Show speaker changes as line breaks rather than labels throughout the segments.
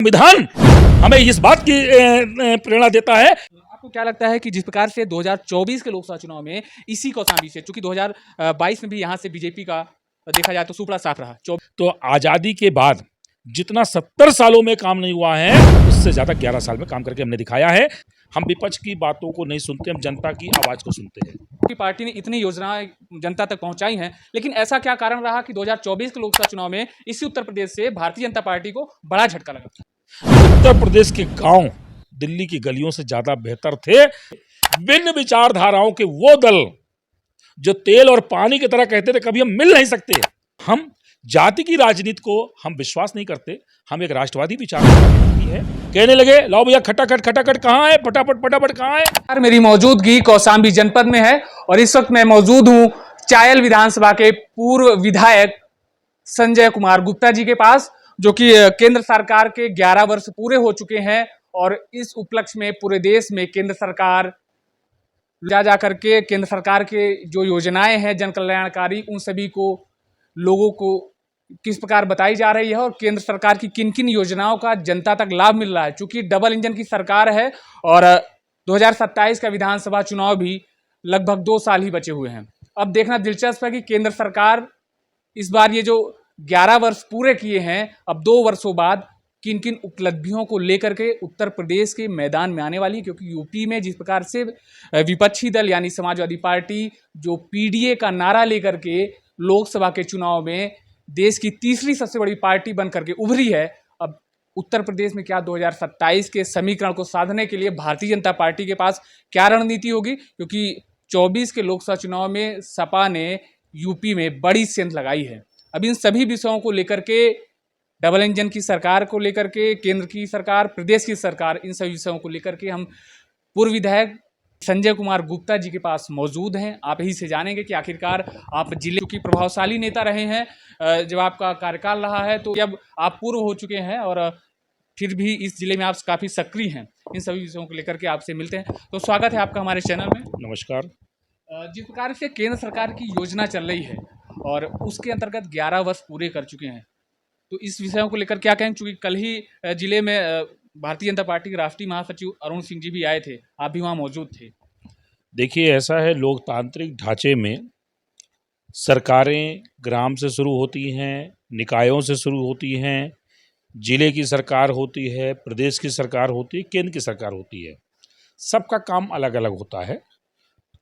संविधान हमें इस बात की प्रेरणा देता है।
आपको क्या लगता है कि जिस प्रकार से 2024 के लोकसभा चुनाव में इसी कौशाम्बी से, चूंकि 2022 में भी यहाँ से बीजेपी का देखा जाए तो सुपड़ा साफ रहा,
तो आजादी के बाद जितना 70 सालों में काम नहीं हुआ है उससे ज्यादा 11 साल में काम करके हमने दिखाया है। हम विपक्ष की बातों को नहीं सुनते, हम जनता की आवाज को सुनते हैं।
की पार्टी ने इतनी योजनाएं जनता तक पहुंचाई हैं, लेकिन ऐसा क्या कारण रहा कि 2024 के लोकसभा चुनाव में इसी उत्तर प्रदेश से भारतीय जनता पार्टी को बड़ा झटका लगा?
उत्तर प्रदेश के गांव दिल्ली की गलियों से ज्यादा बेहतर थे। भिन्न विचारधाराओं के वो दल जो तेल और पानी की तरह कहते थे कभी हम मिल नहीं सकते। हम जाति की राजनीति को हम विश्वास नहीं करते, हम एक राष्ट्रवादी विचारधारा है। कहने लगे लाओ भैया खटाखट कहाँ है, फटाफट कहाँ है।
मेरी मौजूदगी कौशाम्बी जनपद में है और इस वक्त मैं मौजूद हूं चायल विधानसभा के पूर्व विधायक संजय कुमार गुप्ता जी के पास, जो कि केंद्र सरकार के 11 वर्ष पूरे हो चुके हैं और इस उपलक्ष्य में पूरे देश में केंद्र सरकार जा करके केंद्र सरकार के जो योजनाएं हैं जन कल्याणकारी, उन सभी को लोगों को किस प्रकार बताई जा रही है और केंद्र सरकार की किन किन योजनाओं का जनता तक लाभ मिल रहा है। चूंकि डबल इंजन की सरकार है और 2027 का विधानसभा चुनाव भी लगभग 2 साल ही बचे हुए हैं। अब देखना दिलचस्प है कि केंद्र सरकार इस बार ये जो 11 वर्ष पूरे किए हैं, अब 2 वर्षों बाद किन किन उपलब्धियों को लेकर के उत्तर प्रदेश के मैदान में आने वाली है। क्योंकि यूपी में जिस प्रकार से विपक्षी दल यानी समाजवादी पार्टी जो पीडीए का नारा लेकर के लोकसभा के चुनाव में देश की तीसरी सबसे बड़ी पार्टी बनकर के उभरी है, अब उत्तर प्रदेश में क्या 2027 के समीकरण को साधने के लिए भारतीय जनता पार्टी के पास क्या रणनीति होगी? क्योंकि 24 के लोकसभा चुनाव में सपा ने यूपी में बड़ी सेंध लगाई है। अब इन सभी विषयों को लेकर के, डबल इंजन की सरकार को लेकर के, केंद्र की सरकार, प्रदेश की सरकार, इन सभी विषयों को लेकर के हम पूर्व विधायक संजय कुमार गुप्ता जी के पास मौजूद हैं। आप यही से जानेंगे कि आखिरकार आप जिले की प्रभावशाली नेता रहे हैं जब आपका कार्यकाल रहा है, तो जब आप पूर्व हो चुके हैं और फिर भी इस जिले में आप काफ़ी सक्रिय हैं, इन सभी विषयों को लेकर के आपसे मिलते हैं। तो स्वागत है आपका हमारे चैनल में।
नमस्कार।
जिस प्रकार से केंद्र सरकार की योजना चल रही है और उसके अंतर्गत 11 वर्ष पूरे कर चुके हैं, तो इस विषयों को लेकर क्या कहें? चूँकि कल ही जिले में भारतीय जनता पार्टी के राष्ट्रीय महासचिव अरुण सिंह जी भी आए थे, आप भी वहाँ मौजूद थे।
देखिए, ऐसा है, लोकतांत्रिक ढांचे में सरकारें ग्राम से शुरू होती हैं, निकायों से शुरू होती हैं, जिले की सरकार होती है, प्रदेश की सरकार होती है, केंद्र की सरकार होती है। सबका काम अलग अलग होता है।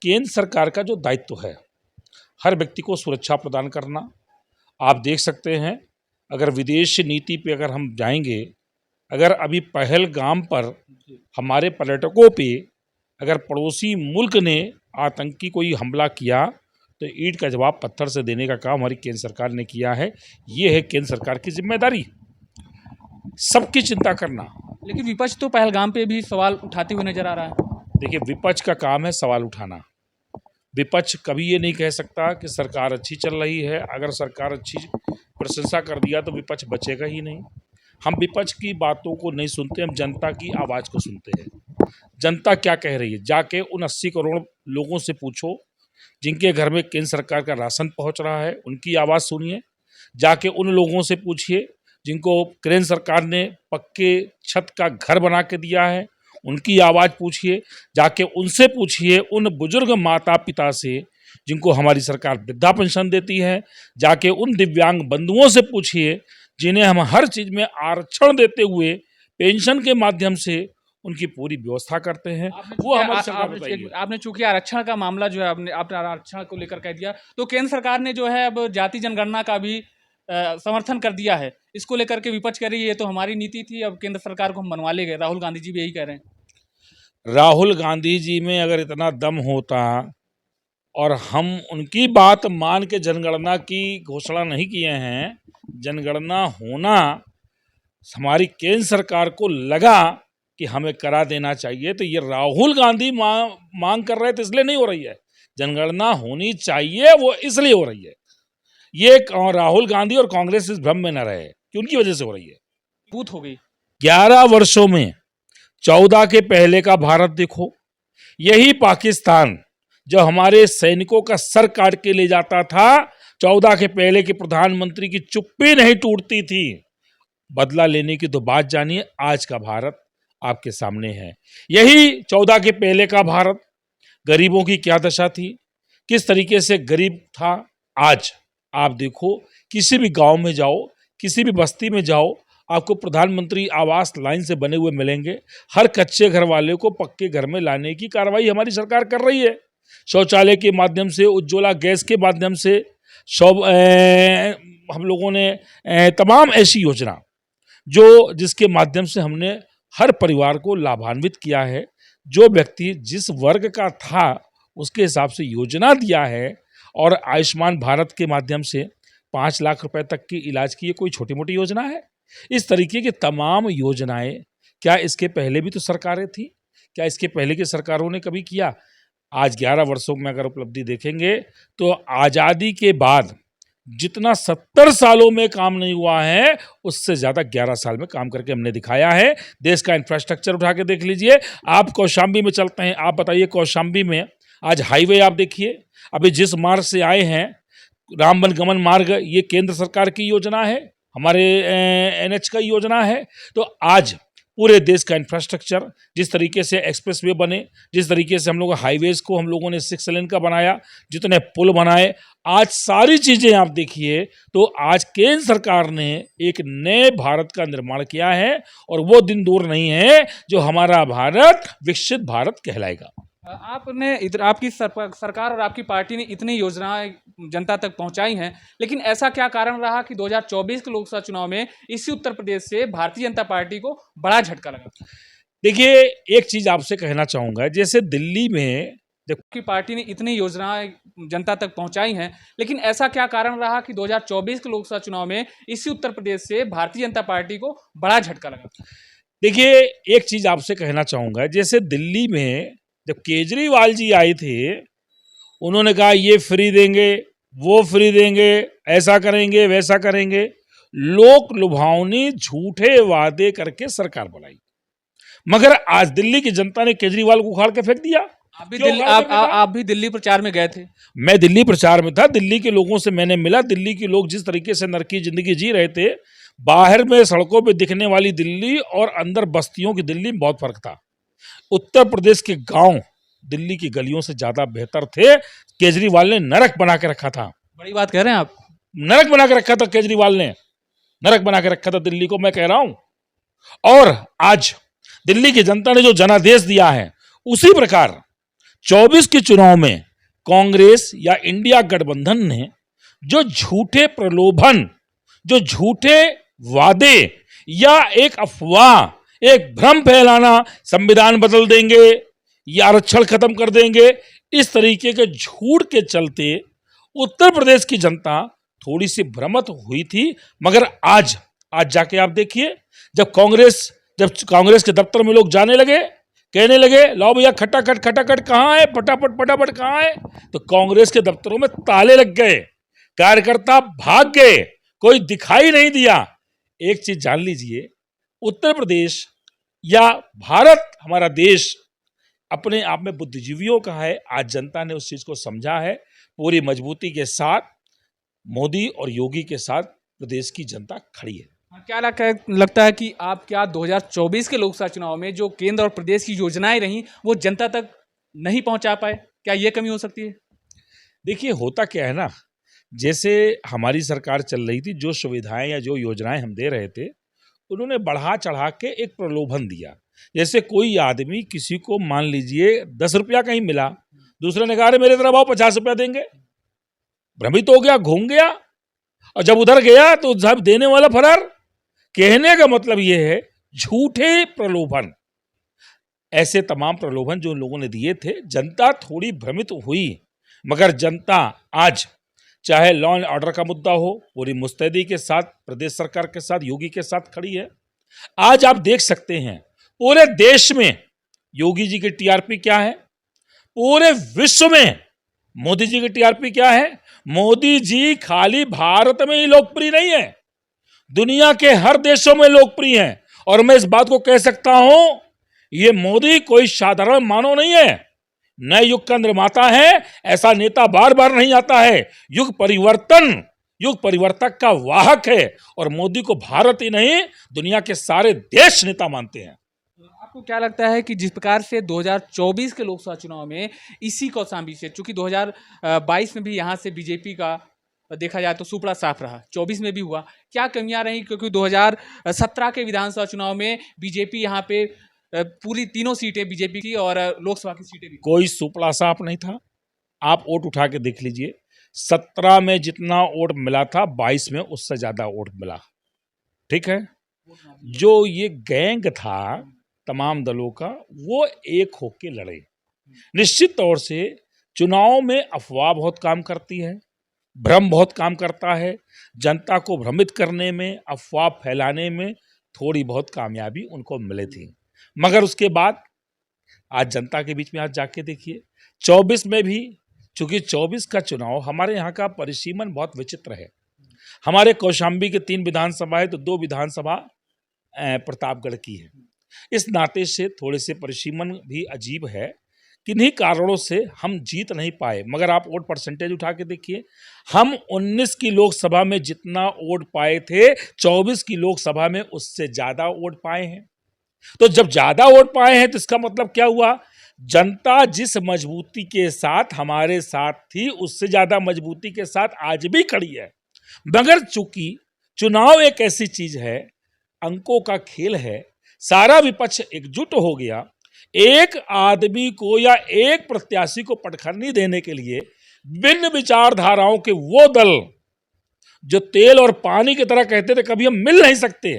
केंद्र सरकार का जो दायित्व है हर व्यक्ति को सुरक्षा प्रदान करना। आप देख सकते हैं, अगर विदेश नीति पे अगर हम जाएंगे, अगर अभी पहलगाम पर हमारे पर्यटकों पे अगर पड़ोसी मुल्क ने आतंकी कोई हमला किया तो ईंट का जवाब पत्थर से देने का काम हमारी केंद्र सरकार ने किया है। ये है केंद्र सरकार की जिम्मेदारी, सबकी चिंता करना।
लेकिन विपक्ष तो पहलगाम पे भी सवाल उठाते हुए नजर आ रहा है।
देखिए, विपक्ष का काम है सवाल उठाना। विपक्ष कभी ये नहीं कह सकता कि सरकार अच्छी चल रही है। अगर सरकार अच्छी प्रशंसा कर दिया तो विपक्ष बचेगा ही नहीं। हम विपक्ष की बातों को नहीं सुनते, हम जनता की आवाज़ को सुनते हैं। जनता क्या कह रही है, जाके उन 80 करोड़ लोगों से पूछो जिनके घर में केंद्र सरकार का राशन पहुंच रहा है, उनकी आवाज़ सुनिए। जाके उन लोगों से पूछिए जिनको केंद्र सरकार ने पक्के छत का घर बना के दिया है, उनकी आवाज़ पूछिए। जाके उनसे पूछिए उन बुजुर्ग माता पिता से जिनको हमारी सरकार वृद्धा पेंशन देती है। जाके उन दिव्यांग बंधुओं से पूछिए जिन्हें हम हर चीज़ में आरक्षण देते हुए पेंशन के माध्यम से उनकी पूरी व्यवस्था करते हैं। वो हमारी सरकार बताइए।
आपने चूंकि आरक्षण का मामला जो है आपने आरक्षण को लेकर कह दिया, तो केंद्र सरकार ने जो है अब जाति जनगणना का भी समर्थन कर दिया है। इसको लेकर के विपक्ष कह रही है ये तो हमारी नीति थी, अब केंद्र सरकार को हम बनवा ले गए। राहुल गांधी जी भी यही कह रहे हैं।
राहुल गांधी जी में अगर इतना दम होता और हम उनकी बात मान के जनगणना की घोषणा नहीं किए हैं, जनगणना होना हमारी केंद्र सरकार को लगा कि हमें करा देना चाहिए, तो ये राहुल गांधी मांग कर रहे थे इसलिए नहीं हो रही है। जनगणना होनी चाहिए वो इसलिए हो रही है। ये राहुल गांधी और कांग्रेस इस भ्रम में न रहे कि उनकी वजह से हो रही है।
पूत हो गई
11 वर्षों में 14 के पहले का भारत देखो। यही पाकिस्तान जो हमारे सैनिकों का सर काट के ले जाता था, 14 के पहले के प्रधानमंत्री की चुप्पी नहीं टूटती थी। बदला लेने की तो बात जानिए। आज का भारत आपके सामने है। यही 14 के पहले का भारत, गरीबों की क्या दशा थी, किस तरीके से गरीब था। आज आप देखो, किसी भी गांव में जाओ, किसी भी बस्ती में जाओ, आपको प्रधानमंत्री आवास लाइन से बने हुए मिलेंगे। हर कच्चे घर वाले को पक्के घर में लाने की कार्रवाई हमारी सरकार कर रही है। शौचालय के माध्यम से, उज्ज्वला गैस के माध्यम से, हम लोगों ने तमाम ऐसी योजना जिसके माध्यम से हमने हर परिवार को लाभान्वित किया है। जो व्यक्ति जिस वर्ग का था उसके हिसाब से योजना दिया है। और आयुष्मान भारत के माध्यम से 5 लाख रुपए तक की इलाज की ये कोई छोटी मोटी योजना है। इस तरीके की तमाम योजनाएं क्या इसके पहले भी तो सरकारें थी? क्या इसके पहले की सरकारों ने कभी किया? आज 11 वर्षों में अगर उपलब्धि देखेंगे तो आज़ादी के बाद जितना 70 सालों में काम नहीं हुआ है, उससे ज़्यादा 11 साल में काम करके हमने दिखाया है। देश का इंफ्रास्ट्रक्चर उठा के देख लीजिए। आप कौशाम्बी में चलते हैं, आप बताइए कौशाम्बी में आज हाईवे आप देखिए। अभी जिस मार्ग से आए हैं, रामबन गमन मार्ग, ये केंद्र सरकार की योजना है, हमारे NH का योजना है। तो आज पूरे देश का इंफ्रास्ट्रक्चर, जिस तरीके से एक्सप्रेसवे बने, जिस तरीके से हम लोग हाईवेज को हम लोगों ने 6 लेन का बनाया, जितने पुल बनाए, आज सारी चीजें आप देखिए तो आज केंद्र सरकार ने एक नए भारत का निर्माण किया है। और वो दिन दूर नहीं है जो हमारा भारत विकसित भारत कहलाएगा।
आपकी सरकार और आपकी पार्टी ने इतनी योजनाएं जनता तक पहुंचाई हैं, लेकिन ऐसा क्या कारण रहा कि 2024 के लोकसभा चुनाव में इसी उत्तर प्रदेश से भारतीय जनता पार्टी को बड़ा झटका लगा?
देखिए, एक चीज आपसे कहना चाहूंगा, जैसे दिल्ली में
जबकि पार्टी ने इतनी योजनाएं जनता तक पहुंचाई हैं, लेकिन ऐसा क्या कारण रहा कि 2024 के लोकसभा चुनाव में इसी उत्तर प्रदेश से भारतीय जनता पार्टी को बड़ा झटका लगा?
देखिए, एक चीज आपसे कहना चाहूंगा, जैसे दिल्ली में जब केजरीवाल जी आए थे, उन्होंने कहा ये फ्री देंगे, वो फ्री देंगे, ऐसा करेंगे, वैसा करेंगे। लोक लुभावनी झूठे वादे करके सरकार बनाई, मगर आज दिल्ली की जनता ने केजरीवाल को उखाड़ के फेंक दिया।
आप भी दिल्ली प्रचार में गए थे?
मैं दिल्ली प्रचार में था। दिल्ली के लोगों से मैंने मिला। दिल्ली के लोग जिस तरीके से नरकी जिंदगी जी रहे थे, बाहर में सड़कों पे दिखने वाली दिल्ली और अंदर बस्तियों की दिल्ली में बहुत फर्क था। उत्तर प्रदेश के गांव दिल्ली की गलियों से ज्यादा बेहतर थे। केजरीवाल ने नरक बना के रखा था।
बड़ी बात कह रहे हैं आप।
नरक बना के रखा था केजरीवाल ने, नरक बना के रखा था दिल्ली को, मैं कह रहा हूं। और आज दिल्ली की जनता ने जो जनादेश दिया है, उसी प्रकार 24 के चुनाव में कांग्रेस या इंडिया गठबंधन ने जो झूठे प्रलोभन, जो झूठे वादे या एक अफवाह, एक भ्रम फैलाना, संविधान बदल देंगे या आरक्षण खत्म कर देंगे, इस तरीके के झूठ के चलते उत्तर प्रदेश की जनता थोड़ी सी भ्रमित हुई थी। मगर आज जाके आप देखिए, जब कांग्रेस के दफ्तर में लोग जाने लगे, कहने लगे लाओ भैया खटाखट कहाँ है, फटाफट कहाँ है, तो कांग्रेस के दफ्तरों में ताले लग गए, कार्यकर्ता भाग गए, कोई दिखाई नहीं दिया। एक चीज जान लीजिए, उत्तर प्रदेश या भारत, हमारा देश अपने आप में बुद्धिजीवियों का है। आज जनता ने उस चीज को समझा है। पूरी मजबूती के साथ मोदी और योगी के साथ प्रदेश की जनता खड़ी है।
क्या लगता है कि आप 2024 के लोकसभा चुनाव में जो केंद्र और प्रदेश की योजनाएं रही, वो जनता तक नहीं पहुंचा पाए? क्या ये कमी हो सकती है?
देखिए, होता क्या है ना, जैसे हमारी सरकार चल रही थी, जो सुविधाएं या जो योजनाएं हम दे रहे थे, उन्होंने बढ़ा चढ़ा के एक प्रलोभन दिया। जैसे कोई आदमी किसी को, मान लीजिए 10 रुपया कहीं मिला, दूसरे ने कहा मेरे तरफ आओ 50 रुपया देंगे, भ्रमित हो गया, घूम गया, और जब उधर गया तो जब देने वाला फरार। कहने का मतलब यह है, झूठे प्रलोभन, ऐसे तमाम प्रलोभन जो लोगों ने दिए थे, जनता थोड़ी भ्रमित हुई। मगर जनता आज, चाहे लॉ एंड ऑर्डर का मुद्दा हो, पूरी मुस्तैदी के साथ प्रदेश सरकार के साथ, योगी के साथ खड़ी है। आज आप देख सकते हैं पूरे देश में योगी जी की टीआरपी क्या है, पूरे विश्व में मोदी जी की टीआरपी क्या है। मोदी जी खाली भारत में ही लोकप्रिय नहीं है, दुनिया के हर देशों में लोकप्रिय हैं। और मैं इस बात को कह सकता हूं, ये मोदी कोई साधारण मानव नहीं है, नए युग का निर्माता है। ऐसा नेता बार बार नहीं आता है। युग परिवर्तन युग परिवर्तक का वाहक है और मोदी को भारत ही नहीं दुनिया के सारे देश नेता मानते हैं।
आपको क्या लगता है कि जिस प्रकार से 2024 के लोकसभा चुनाव में इसी कौशाम्बी से, चूंकि 2022 में भी यहाँ से बीजेपी का देखा जाए तो सुपड़ा साफ रहा, 24 में भी हुआ, क्या कमियां रही? क्योंकि 2017 के विधानसभा चुनाव में बीजेपी यहाँ पे पूरी तीनों सीटें बीजेपी की और लोकसभा की सीटें भी।
कोई सुपड़ा साफ नहीं था, आप वोट उठा के देख लीजिए। 17 में जितना वोट मिला था 22 में उससे ज्यादा वोट मिला। ठीक है, जो ये गैंग था तमाम दलों का वो एक होके लड़े। निश्चित तौर से चुनाव में अफवाह बहुत काम करती है, भ्रम बहुत काम करता है। जनता को भ्रमित करने में, अफवाह फैलाने में थोड़ी बहुत कामयाबी उनको मिली थी, मगर उसके बाद आज जनता के बीच में आज जाके देखिए 24 में भी, चूंकि 24 का चुनाव हमारे यहाँ का परिसीमन बहुत विचित्र है। हमारे कौशाम्बी के 3 विधानसभा है तो 2 विधानसभा प्रतापगढ़ की है। इस नाते से थोड़े से परिसीमन भी अजीब है, किन्हीं कारणों से हम जीत नहीं पाए। मगर आप वोट परसेंटेज उठा के देखिए, हम 19 की लोकसभा में जितना वोट पाए थे 24 की लोकसभा में उससे ज्यादा वोट पाए हैं। तो जब ज्यादा वोट पाए हैं तो इसका मतलब क्या हुआ? जनता जिस मजबूती के साथ हमारे साथ थी उससे ज्यादा मजबूती के साथ आज भी खड़ी है। मगर चूंकि चुनाव एक ऐसी चीज है, अंकों का खेल है, सारा विपक्ष एकजुट हो गया। एक आदमी को या एक प्रत्याशी को पटखनी देने के लिए भिन्न विचारधाराओं के वो दल जो तेल और पानी की तरह कहते थे कभी हम मिल नहीं सकते,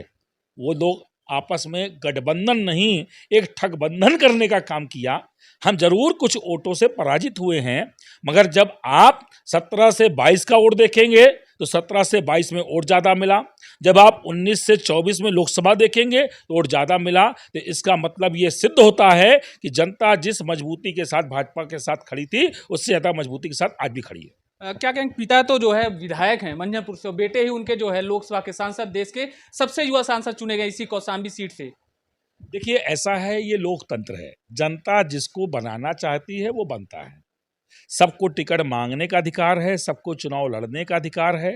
वो लोग आपस में गठबंधन नहीं एक ठगबंधन करने का काम किया। हम जरूर कुछ वोटों से पराजित हुए हैं, मगर जब आप 17 से 22 का वोट देखेंगे तो 17 से 22 में वोट ज़्यादा मिला। जब आप 19 से 24 में लोकसभा देखेंगे तो वोट ज़्यादा मिला। तो इसका मतलब ये सिद्ध होता है कि जनता जिस मजबूती के साथ भाजपा के साथ खड़ी थी उससे ज़्यादा मजबूती के साथ आज भी खड़ी है।
क्या कहें, पिता तो जो है विधायक हैं मंझनपुर से, बेटे ही उनके जो है लोकसभा के सांसद, देश के सबसे युवा सांसद चुने गए इसी कौशाम्बी सीट से।
देखिए ऐसा है, ये लोकतंत्र है, जनता जिसको बनाना चाहती है वो बनता है। सबको टिकट मांगने का अधिकार है, सबको चुनाव लड़ने का अधिकार है।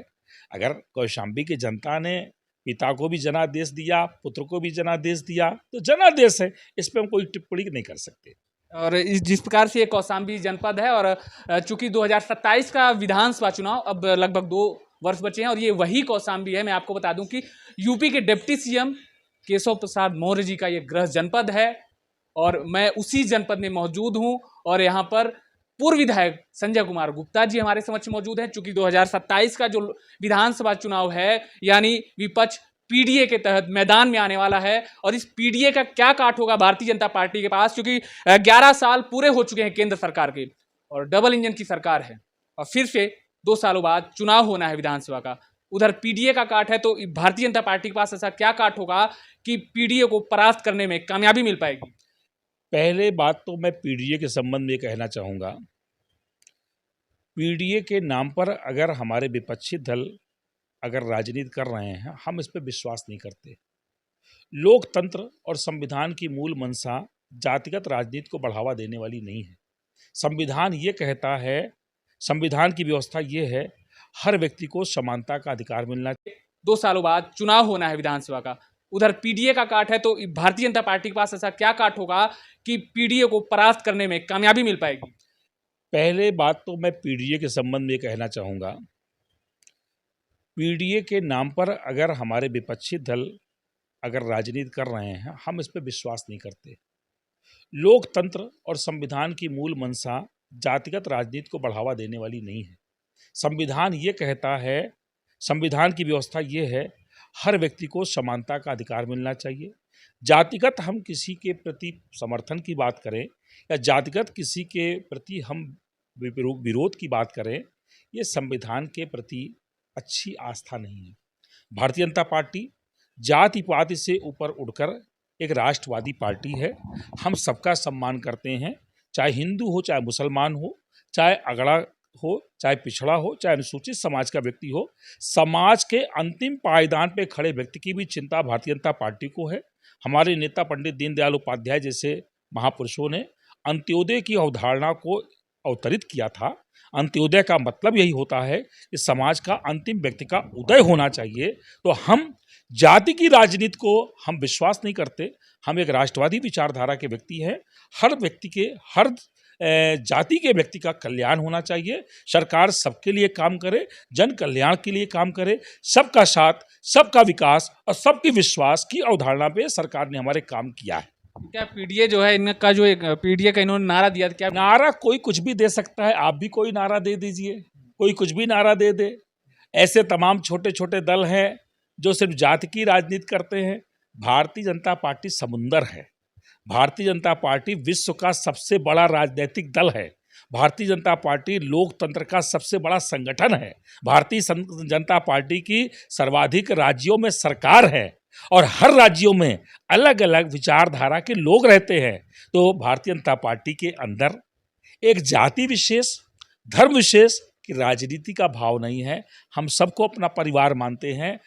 अगर कौशाम्बी की जनता ने पिता को भी जनादेश दिया, पुत्र को भी जनादेश दिया तो जनादेश है, इस पर हम कोई टिप्पणी नहीं कर सकते।
और जिस प्रकार से ये कौशाम्बी जनपद है और चूंकि 2027 का विधानसभा चुनाव अब लगभग 2 वर्ष बचे हैं और ये वही कौशाम्बी है। मैं आपको बता दूं कि यूपी के डिप्टी सीएम केशव प्रसाद मौर्य जी का ये गृह जनपद है और मैं उसी जनपद में मौजूद हूं और यहाँ पर पूर्व विधायक संजय कुमार गुप्ता जी हमारे समक्ष मौजूद हैं। चूंकि 2027 का जो विधानसभा चुनाव है यानी विपक्ष पीडीए के तहत मैदान में आने वाला है और इस पीडीए का क्या काट होगा भारतीय जनता पार्टी के पास, क्योंकि 11 साल पूरे हो चुके हैं केंद्र सरकार के और डबल इंजन की सरकार है और फिर से 2 सालों बाद चुनाव होना है विधानसभा का। उधर पीडीए का काट है तो भारतीय जनता पार्टी के पास ऐसा क्या काट होगा कि पीडीए को परास्त करने में कामयाबी मिल पाएगी?
पहले बात तो मैं पीडीए के संबंध में कहना चाहूँगा, पीडीए के नाम पर अगर हमारे विपक्षी दल अगर राजनीति कर रहे हैं, हम इस पर विश्वास नहीं करते। लोकतंत्र और संविधान की मूल मंशा जातिगत राजनीति को बढ़ावा देने वाली नहीं है। संविधान ये कहता है, संविधान की व्यवस्था ये है, हर व्यक्ति को समानता का अधिकार मिलना चाहिए।
2 सालों बाद चुनाव होना है विधानसभा का, उधर पीडीए का काट है तो भारतीय जनता पार्टी के पास ऐसा क्या काट होगा कि पीडीए को परास्त करने में कामयाबी मिल पाएगी?
पहले बात तो मैं पीडीए के संबंध में कहना चाहूँगा, पीडीए के नाम पर अगर हमारे विपक्षी दल अगर राजनीति कर रहे हैं, हम इस पर विश्वास नहीं करते। लोकतंत्र और संविधान की मूल मंशा जातिगत राजनीति को बढ़ावा देने वाली नहीं है। संविधान ये कहता है, संविधान की व्यवस्था ये है, हर व्यक्ति को समानता का अधिकार मिलना चाहिए। जातिगत हम किसी के प्रति समर्थन की बात करें या जातिगत किसी के प्रति हम विरोध की बात करें, ये संविधान के प्रति अच्छी आस्था नहीं है। भारतीय जनता पार्टी जाति पाति से ऊपर उठकर एक राष्ट्रवादी पार्टी है। हम सबका सम्मान करते हैं, चाहे हिंदू हो, चाहे मुसलमान हो, चाहे अगड़ा हो, चाहे पिछड़ा हो, चाहे अनुसूचित समाज का व्यक्ति हो। समाज के अंतिम पायदान पे खड़े व्यक्ति की भी चिंता भारतीय जनता पार्टी को है। हमारे नेता पंडित दीनदयाल उपाध्याय जैसे महापुरुषों ने अंत्योदय की अवधारणा को अवतरित किया था। अंत्योदय का मतलब यही होता है कि समाज का अंतिम व्यक्ति का उदय होना चाहिए। तो हम जाति की राजनीति को हम विश्वास नहीं करते। हम एक राष्ट्रवादी विचारधारा के व्यक्ति हैं। हर व्यक्ति के, हर जाति के व्यक्ति का कल्याण होना चाहिए। सरकार सबके लिए काम करे, जन कल्याण के लिए काम करे, सबका साथ, सबका विकास और सबके विश्वास की अवधारणा पे सरकार ने हमारे काम किया है।
क्या पीडीए जो है इनका जो एक पीडीए का इन्होंने नारा दिया था, क्या
नारा कोई कुछ भी दे सकता है। आप भी कोई नारा दे दीजिए, कोई कुछ भी नारा दे दे। ऐसे तमाम छोटे छोटे दल हैं जो सिर्फ जाति की राजनीति करते हैं। भारतीय जनता पार्टी समुंदर है। भारतीय जनता पार्टी विश्व का सबसे बड़ा राजनीतिक दल है। भारतीय जनता पार्टी लोकतंत्र का सबसे बड़ा संगठन है। भारतीय जनता पार्टी की सर्वाधिक राज्यों में सरकार है और हर राज्यों में अलग अलग विचारधारा के लोग रहते हैं। तो भारतीय जनता पार्टी के अंदर एक जाति विशेष, धर्म विशेष की राजनीति का भाव नहीं है। हम सबको अपना परिवार मानते हैं।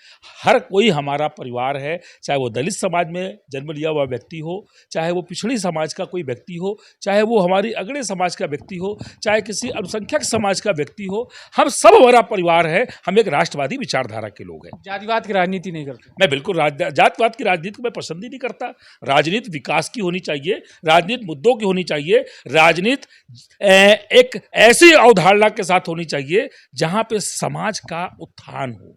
हर कोई हमारा परिवार है, चाहे वो दलित समाज में जन्म लिया हुआ व्यक्ति हो, चाहे वो पिछड़ी समाज का कोई व्यक्ति हो, चाहे वो हमारी अगड़े समाज का व्यक्ति हो, चाहे किसी अल्पसंख्यक समाज का व्यक्ति हो। हम सब हमारा परिवार है। हम एक राष्ट्रवादी विचारधारा के लोग हैं।
जातिवाद की राजनीति नहीं करते?
मैं बिल्कुल जातिवाद की राजनीति को मैं पसंद ही नहीं करता। राजनीति विकास की होनी चाहिए, राजनीति मुद्दों की होनी चाहिए, राजनीति एक ऐसी अवधारणा के साथ होनी चाहिए जहां पे समाज का उत्थान हो,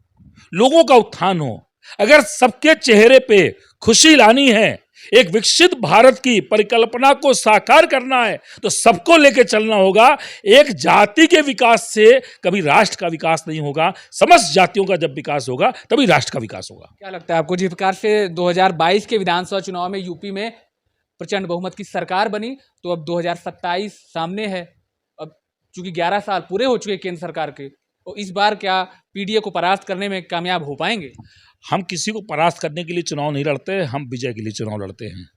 लोगों का उत्थान हो। अगर सबके चेहरे पे खुशी लानी है, एक विकसित भारत की परिकल्पना को साकार करना है, तो सबको लेकर चलना होगा। एक जाति के विकास से कभी राष्ट्र का विकास नहीं होगा। समस्त जातियों का जब विकास होगा तभी राष्ट्र का विकास होगा।
क्या लगता है आपको, जिस प्रकार से 2022 के विधानसभा चुनाव में यूपी में प्रचंड बहुमत की सरकार बनी, तो अब 2027 सामने है। अब चूंकि 11 साल पूरे हो चुके केंद्र सरकार के, तो इस बार क्या पीडीए को परास्त करने में कामयाब हो पाएंगे?
हम किसी को परास्त करने के लिए चुनाव नहीं लड़ते, हम विजय के लिए चुनाव लड़ते हैं।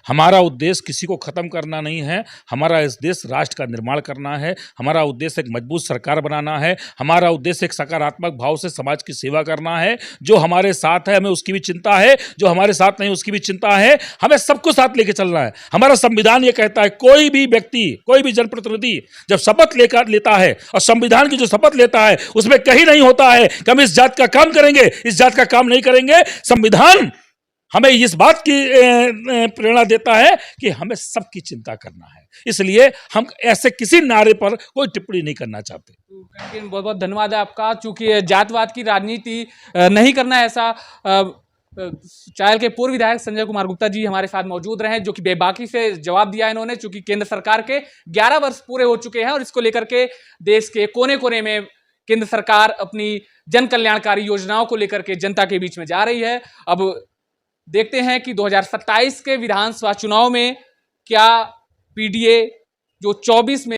हमारा उद्देश्य किसी को खत्म करना नहीं है। हमारा इस देश राष्ट्र का निर्माण करना है। हमारा उद्देश्य एक मजबूत सरकार बनाना है। हमारा उद्देश्य एक सकारात्मक भाव से समाज की सेवा करना है। जो हमारे साथ है हमें उसकी भी चिंता है, जो हमारे साथ नहीं उसकी भी चिंता है। हमें सबको साथ लेके चलना है। हमारा संविधान ये कहता है, कोई भी व्यक्ति, कोई भी जनप्रतिनिधि जब शपथ लेता है और संविधान की जो शपथ लेता है उसमें कहीं नहीं होता है कि हम इस जात का काम करेंगे, इस जात का काम नहीं करेंगे। संविधान हमें इस बात की प्रेरणा देता है कि हमें सबकी चिंता करना है। इसलिए हम ऐसे किसी नारे पर कोई टिप्पणी नहीं करना चाहते।
बहुत बहुत धन्यवाद है आपका। चूंकि जातवाद की राजनीति नहीं करना है, ऐसा चायल के पूर्व विधायक संजय कुमार गुप्ता जी हमारे साथ मौजूद रहे, जो कि बेबाकी से जवाब दिया इन्होंने। चूंकि केंद्र सरकार के 11 वर्ष पूरे हो चुके हैं और इसको लेकर के देश के कोने कोने में केंद्र सरकार अपनी जन कल्याणकारी योजनाओं को लेकर के जनता के बीच में जा रही है। अब देखते हैं कि 2027 के विधानसभा चुनाव में क्या पीडीए जो 24 में